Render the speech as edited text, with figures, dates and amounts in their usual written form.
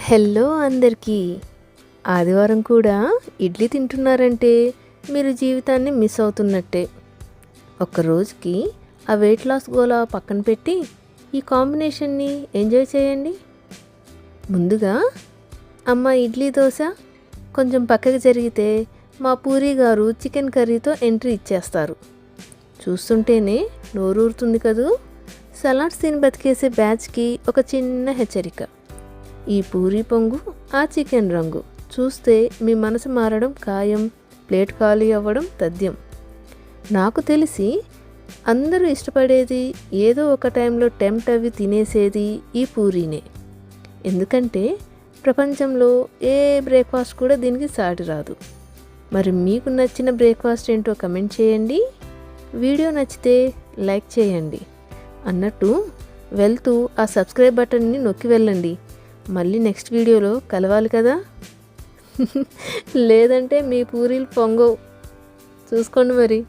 Hello అందరికీ. ఆదివారం కూడా ఇడ్లీ తింటున్నారంటే మీరు జీవితాన్ని మిస్ అవుతున్నట్టే. ఒక్కరోజుకి ఆ వెయిట్ లాస్ గోలా పక్కన పెట్టి ఈ కాంబినేషన్ని ఎంజాయ్ చేయండి. ముందుగా అమ్మ ఇడ్లీ దోశ కొంచెం పక్కకి జరిగితే మా పూరి గారు చికెన్ కర్రీతో ఎంట్రీ ఇచ్చేస్తారు. చూస్తుంటేనే నోరూరుతుంది కదూ. సలాడ్ సీన్ బతికేసే బ్యాచ్కి ఒక చిన్న హెచ్చరిక. ఈ పూరీ పొంగు, ఆ చికెన్ రంగు చూస్తే మీ మనసు మారడం ఖాయం, ప్లేట్ ఖాళీ అవ్వడం తథ్యం. నాకు తెలిసి అందరూ ఇష్టపడేది, ఏదో ఒక టైంలో టెంప్ట్ అవి తినేసేది ఈ పూరీనే. ఎందుకంటే ప్రపంచంలో ఏ బ్రేక్ఫాస్ట్ కూడా దీనికి సాటి రాదు. మరి మీకు నచ్చిన బ్రేక్ఫాస్ట్ ఏంటో కమెంట్ చేయండి. వీడియో నచ్చితే లైక్ చేయండి. అన్నట్టు వెళ్తూ ఆ సబ్స్క్రైబ్ బటన్ని నొక్కి వెళ్ళండి. మళ్ళీ నెక్స్ట్ వీడియోలో కలవాలి కదా. లేదంటే మీ పూరీలు పొంగవు. చూసుకోండి మరి.